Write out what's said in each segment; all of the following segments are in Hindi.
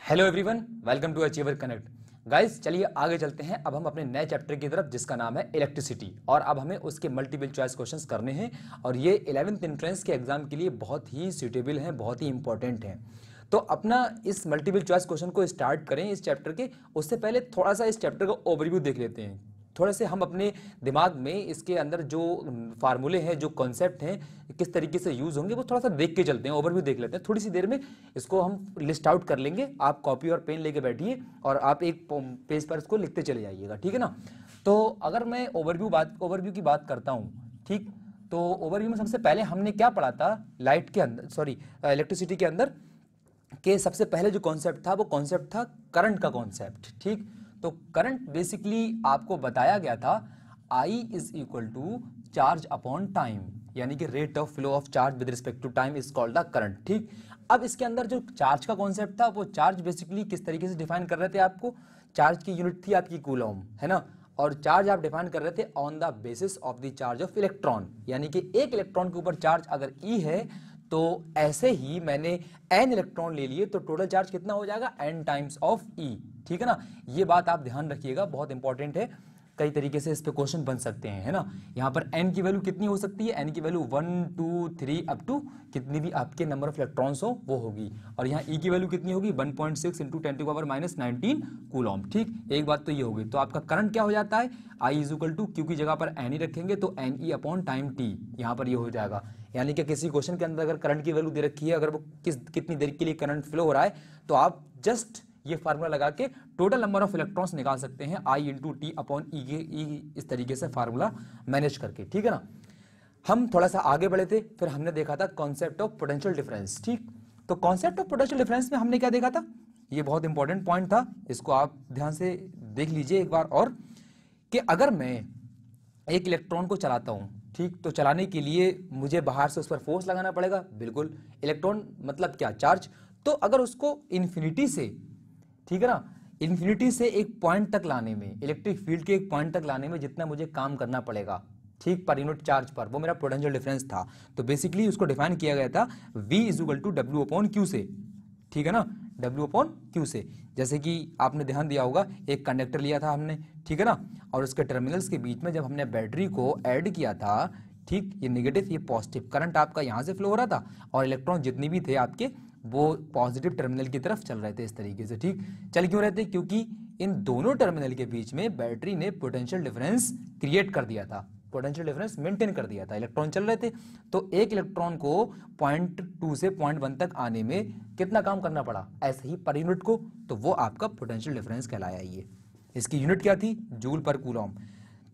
Hello everyone, welcome to Achiever Connect. Guys चलिए आगे चलते हैं। अब हम अपने नए चैप्टर की तरफ जिसका नाम है इलेक्ट्रिसिटी, और अब हमें उसके मल्टीपल चॉइस क्वेश्चंस करने हैं। और ये 11th एंट्रेंस के एग्जाम के लिए बहुत ही सूटेबल हैं, बहुत ही इंपॉर्टेंट हैं। तो अपना इस मल्टीपल चॉइस क्वेश्चन को स्टार्ट करें इस चैप्टर के। उससे पहले थोड़ा सा इस चैप्टर का ओवरव्यू देख लेते हैं। थोड़े से हम अपने दिमाग में इसके अंदर जो फार्मूले हैं, जो कॉन्सेप्ट हैं, किस तरीके से यूज़ होंगे, वो थोड़ा सा देख के चलते हैं, ओवरव्यू देख लेते हैं। थोड़ी सी देर में इसको हम लिस्ट आउट कर लेंगे। आप कॉपी और पेन लेके बैठिए और आप एक पेज पर इसको लिखते चले जाइएगा, ठीक है ना। तो अगर मैं ओवरव्यू की बात करता हूँ, ठीक, तो ओवरव्यू में सबसे पहले हमने क्या पढ़ा था लाइट के अंदर, इलेक्ट्रिसिटी के अंदर के सबसे पहले जो कॉन्सेप्ट था वो कॉन्सेप्ट था करंट का कॉन्सेप्ट, ठीक। तो करंट बेसिकली आपको बताया गया था I is equal to charge upon time, यानी कि rate of flow of charge with respect to time is called the current, ठीक। अब इसके अंदर जो चार्ज का कॉन्सेप्ट था, वो चार्ज बेसिकली किस तरीके से डिफाइन कर रहे थे आपको। चार्ज की यूनिट थी आपकी कूलॉम, है ना, और चार्ज आप डिफाइन कर रहे थे on the basis of the charge of electron, यानी कि एक इलेक्ट्रॉन के ऊपर चार्ज अगर E है तो ऐसे ही मैंने n इलेक्ट्रॉन ले लिए तो टोटल चार्ज कितना हो जाएगा, n टाइम्स ऑफ E, ठीक है ना। ये बात आप ध्यान रखिएगा, बहुत इंपॉर्टेंट है। कई तरीके से इस पे क्वेश्चन बन सकते हैं, है ना। यहाँ पर n की वैल्यू कितनी हो सकती है, n की वैल्यू 1 2 3 अप टू कितनी भी आपके नंबर ऑफ इलेक्ट्रॉन्स हो वो होगी। और यहाँ E की वैल्यू कितनी होगी, 1.6 इंटू 10⁻⁻19 कूलॉम, ठीक। एक बात तो ये होगी। तो आपका करंट क्या हो जाता है, I is equal to Q की जगह पर n ही रखेंगे तो NE अपॉन टाइम t, यहाँ पर ये हो जाएगा। यानी कि किसी क्वेश्चन के अंदर अगर करंट की वैल्यू दे रखी है, अगर वो कितनी देर के लिए करंट फ्लो हो रहा है, तो आप जस्ट ये फार्मूला लगा के टोटल नंबर ऑफ इलेक्ट्रॉन्स निकाल सकते हैं, I इंटू टी अपॉन ई, इस तरीके से फार्मूला मैनेज करके, ठीक है ना। हम थोड़ा सा आगे बढ़े थे, फिर हमने देखा था कॉन्सेप्ट ऑफ पोटेंशियल डिफरेंस, ठीक। तो कॉन्सेप्ट ऑफ पोटेंशियल डिफरेंस में हमने क्या देखा था, ये बहुत इंपॉर्टेंट पॉइंट था, इसको आप ध्यान से देख लीजिए एक बार और, कि अगर मैं एक इलेक्ट्रॉन को चलाता हूं, ठीक, तो चलाने के लिए मुझे बाहर से उस पर फोर्स लगाना पड़ेगा, बिल्कुल। इलेक्ट्रॉन मतलब क्या, चार्ज। तो अगर उसको इन्फिनिटी से, ठीक है ना, इन्फिनिटी से एक पॉइंट तक लाने में, इलेक्ट्रिक फील्ड के एक पॉइंट तक लाने में जितना मुझे काम करना पड़ेगा, ठीक, पर यूनिट चार्ज पर, वो मेरा पोटेंशियल डिफरेंस था। तो बेसिकली उसको डिफाइन किया गया था V is equal to W upon Q से, ठीक है ना, W अपॉन क्यू से। जैसे कि आपने ध्यान दिया होगा, एक कंडक्टर लिया था हमने, ठीक है ना, और उसके टर्मिनल्स के बीच में जब हमने बैटरी को ऐड किया था, ठीक, ये नेगेटिव ये पॉजिटिव, करंट आपका यहाँ से फ्लो हो रहा था और इलेक्ट्रॉन जितनी भी थे आपके वो पॉजिटिव टर्मिनल की तरफ चल रहे थे इस तरीके से, ठीक। चल क्यों रहे थे, क्योंकि इन दोनों टर्मिनल के बीच में बैटरी ने पोटेंशियल डिफरेंस क्रिएट कर दिया था, पोटेंशियल डिफरेंस मेंटेन कर दिया था, इलेक्ट्रॉन चल रहे थे। तो एक इलेक्ट्रॉन को 0.2 से 0.1 तक आने में कितना काम करना पड़ा, ऐसे ही पर यूनिट को, तो वो आपका पोटेंशियल डिफरेंस कहलाया। ये इसकी यूनिट क्या थी, जूल पर कूलॉम।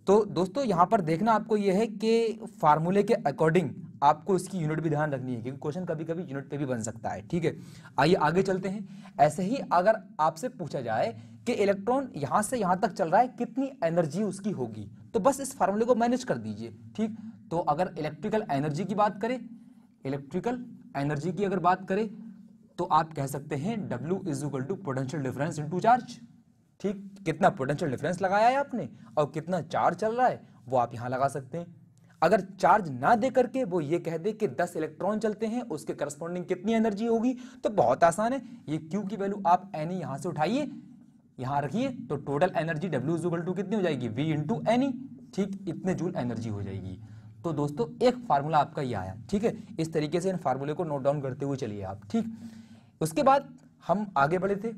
तो दोस्तों यहाँ पर देखना आपको यह है कि फार्मूले के अकॉर्डिंग आपको इसकी यूनिट भी ध्यान रखनी है, क्योंकि क्वेश्चन कभी कभी यूनिट पे भी बन सकता है, ठीक है। आइए आगे चलते हैं। ऐसे ही अगर आपसे पूछा जाए कि इलेक्ट्रॉन यहां से यहां तक चल रहा है, कितनी एनर्जी उसकी होगी, तो बस इस फार्मूले को मैनेज कर दीजिए, ठीक। तो अगर इलेक्ट्रिकल एनर्जी की बात करें, इलेक्ट्रिकल एनर्जी की अगर बात करें, तो आप कह सकते हैं W is equal to potential difference into charge, ठीक। कितना पोटेंशियल डिफरेंस लगाया है आपने और कितना चार्ज चल रहा है वो आप यहां लगा सकते हैं। अगर चार्ज ना दे करके वो ये कह दे कि 10 इलेक्ट्रॉन चलते हैं, उसके करस्पॉन्डिंग कितनी एनर्जी होगी, तो बहुत आसान है, ये Q की वैल्यू आप N यहां से उठाइए, यहां रखिए, तो total energy W is equal to कितनी हो जाएगी, V इंटू N, ठीक, इतने जूल एनर्जी हो जाएगी। तो दोस्तों एक फार्मूला आपका ये आया, ठीक है। इस तरीके से इन फार्मूले को नोट डाउन करते हुए चलिए आप, ठीक। उसके बाद हम आगे बढ़े थे,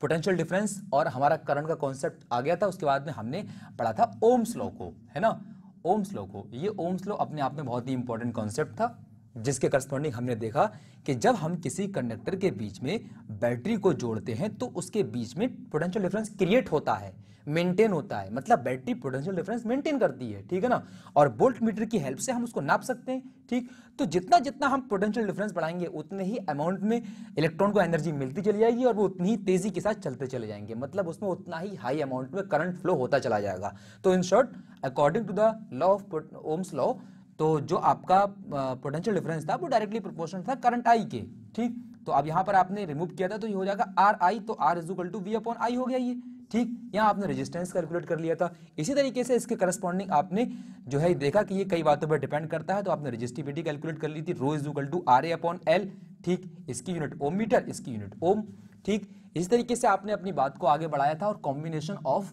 पोटेंशियल डिफरेंस और हमारा करंट का कॉन्सेप्ट आ गया था। उसके बाद में हमने पढ़ा था ओम्स लॉ को, है ना, ओम्स लॉ को। ये ओम्स लॉ अपने आप में बहुत ही इंपॉर्टेंट कॉन्सेप्ट था, जिसके करस्पॉन्डिंग हमने देखा कि जब हम किसी कंडक्टर के बीच में बैटरी को जोड़ते हैं तो उसके बीच में पोटेंशियल डिफरेंस क्रिएट होता है, मेंटेन होता है, मतलब बैटरी पोटेंशियल डिफरेंस मेंटेन करती है, ठीक है ना। और वोल्ट मीटर की हेल्प से हम उसको नाप सकते हैं, ठीक। तो जितना जितना हम पोटेंशियल डिफरेंस बढ़ाएंगे उतने ही अमाउंट में इलेक्ट्रॉन को एनर्जी मिलती चली जाएगी और वो उतनी ही तेजी के साथ चलते चले जाएंगे, मतलब उसमें उतना ही हाई अमाउंट में करंट फ्लो होता चला जाएगा। तो in short, according to the law of Ohm's law, तो जो आपका पोटेंशियल डिफरेंस था वो डायरेक्टली प्रोपोर्शनल था करंट आई के, ठीक। तो अब यहां पर आपने रिमूव किया था तो ये हो जाएगा आर आई, तो R is equal to V upon I हो गया ये, ठीक। यहां आपने रेजिस्टेंस कैलकुलेट कर लिया था। इसी तरीके से इसके करस्पॉन्डिंग आपने जो है देखा कि ये कई बातों पर डिपेंड करता है, तो आपने रेजिस्टिविटी कैलकुलेट कर ली थी, rho is equal to R A upon L, ठीक। इसकी यूनिट ओम मीटर, इसकी यूनिट ओम, ठीक, इस तरीके से आपने अपनी बात को आगे बढ़ाया था और कॉम्बिनेशन ऑफ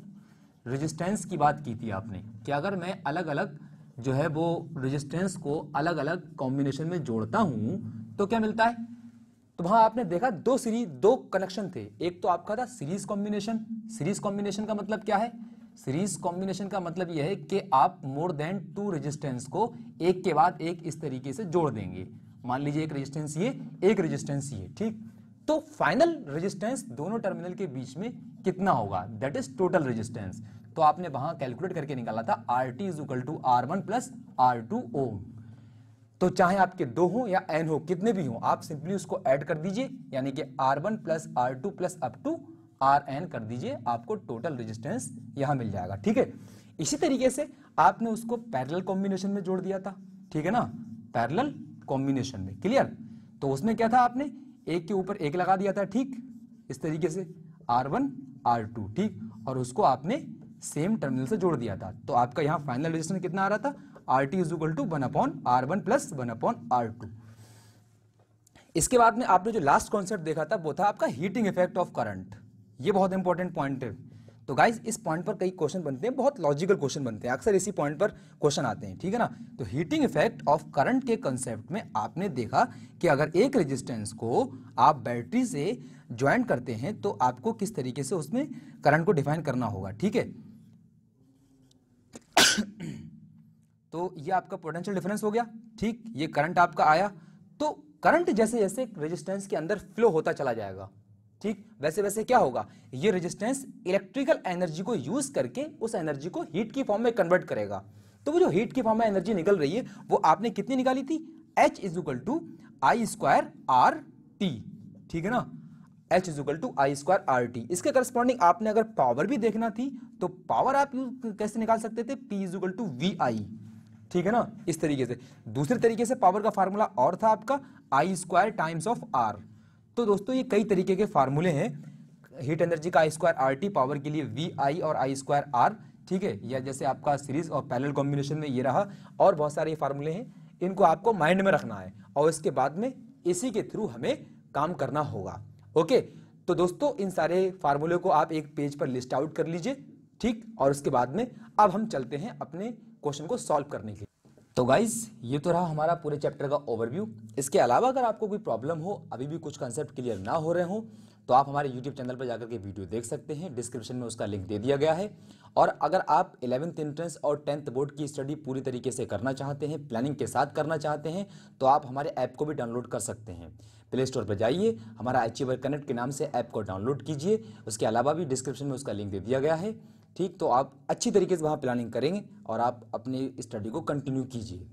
रेजिस्टेंस की बात की थी आपने कि अगर मैं अलग अलग जो है वो रेजिस्टेंस को अलग अलग कॉम्बिनेशन में जोड़ता हूं तो क्या मिलता है। तो वहां आपने देखा दो कनेक्शन थे, एक तो आपका था सीरीज कॉम्बिनेशन। सीरीज कॉम्बिनेशन का मतलब क्या है, सीरीज कॉम्बिनेशन का मतलब यह है कि आप मोर देन 2 रेजिस्टेंस को एक के बाद एक इस तरीके से जोड़ देंगे। मान लीजिए एक रेजिस्टेंस ये, एक रेजिस्टेंस ये, ठीक, तो फाइनल रेजिस्टेंस दोनों टर्मिनल के बीच में कितना होगा, दैट इज टोटल रेजिस्टेंस। तो आपने वहां कैलकुलेट करके निकाला था RT is equal to R1 plus R2 ohm. तो चाहे आपके 2 हो या n हो, कितने भी हो, आप सिंपली उसको ऐड कर दीजिए, यानी कि R1 plus R2 plus up to Rn कर दीजिए, आपको टोटल रेजिस्टेंस यहां मिल जाएगा। ठीक है, इसी तरीके से आपने उसको पैरेलल कॉम्बिनेशन में जोड़ दिया था, ठीक है ना, पैरेलल कॉम्बिनेशन में, क्लियर। तो उसमें क्या था, आपने एक के ऊपर एक लगा दिया था, ठीक, इस तरीके से R1 R2, ठीक, और उसको आपने सेम टर्मिनल से जोड़ दिया था। तो आपका यहां फाइनल रेजिस्टेंस कितना आ रहा था, RT is equal to 1/R1 plus 1/R2। इसके बाद में आपने जो लास्ट कॉन्सेप्ट देखा था वो था आपका हीटिंग इफेक्ट ऑफ करंट। ये बहुत इंपॉर्टेंट पॉइंट है। तो गाइज इस पॉइंट पर कई क्वेश्चन बनते हैं, बहुत लॉजिकल क्वेश्चन बनते हैं, अक्सर इसी पॉइंट पर क्वेश्चन आते हैं, ठीक है ना। तो हीटिंग इफेक्ट ऑफ करंट के कंसेप्ट में आपने देखा कि अगर एक रेजिस्टेंस को आप बैटरी से ज्वाइन करते हैं तो आपको किस तरीके से उसमें करंट को डिफाइन करना होगा, ठीक है। तो ये आपका पोटेंशियल डिफरेंस हो गया, ठीक, ये करंट आपका आया। तो करंट जैसे जैसे रेजिस्टेंस के अंदर फ्लो होता चला जाएगा, ठीक, वैसे वैसे क्या होगा, ये रेजिस्टेंस इलेक्ट्रिकल एनर्जी को यूज करके उस एनर्जी को हीट की फॉर्म में कन्वर्ट करेगा। तो वो जो हीट की फॉर्म में एनर्जी निकल रही है वो आपने कितनी निकाली थी, H is equal to I square R T, ठीक है ना, H is equal to I square R T. इसके करस्पॉन्डिंग आपने अगर पावर भी देखना थी तो पावर आप कैसे निकाल सकते थे, P is equal to V I, ठीक है ना, इस तरीके से। दूसरे तरीके से पावर का फार्मूला और था आपका आई स्क्वायर टाइम्स ऑफ आर। तो दोस्तों ये कई तरीके के फार्मूले हैं, हीट एनर्जी का आई स्क्वायर आर टी, पावर के लिए वी आई और आई स्क्वायर आर, ठीक है, या जैसे आपका सीरीज और पैरेलल कॉम्बिनेशन में ये रहा, और बहुत सारे फार्मूले हैं, इनको आपको माइंड में रखना है और इसके बाद में इसी के थ्रू हमें काम करना होगा। ओके, तो दोस्तों इन सारे फार्मूले को आप एक पेज पर लिस्ट आउट कर लीजिए, ठीक, और उसके बाद में अब हम चलते हैं अपने क्वेश्चन को सॉल्व करने के लिए। तो गाइज ये तो रहा हमारा पूरे चैप्टर का ओवरव्यू। इसके अलावा अगर आपको कोई प्रॉब्लम हो, अभी भी कुछ कंसेप्ट क्लियर ना हो रहे हो, तो आप हमारे यूट्यूब चैनल पर जाकर के वीडियो देख सकते हैं, डिस्क्रिप्शन में उसका लिंक दे दिया गया है। और अगर आप 11th एंट्रेंस और 10th बोर्ड की स्टडी पूरी तरीके से करना चाहते हैं, प्लानिंग के साथ करना चाहते हैं, तो आप हमारे ऐप को भी डाउनलोड कर सकते हैं। प्ले स्टोर पर जाइए, हमारा अचीवर कनेक्ट के नाम से ऐप को डाउनलोड कीजिए। उसके अलावा भी डिस्क्रिप्शन में उसका लिंक दे दिया गया है, ठीक, तो आप अच्छी तरीके से वहाँ प्लानिंग करेंगे और आप अपनी स्टडी को कंटिन्यू कीजिए।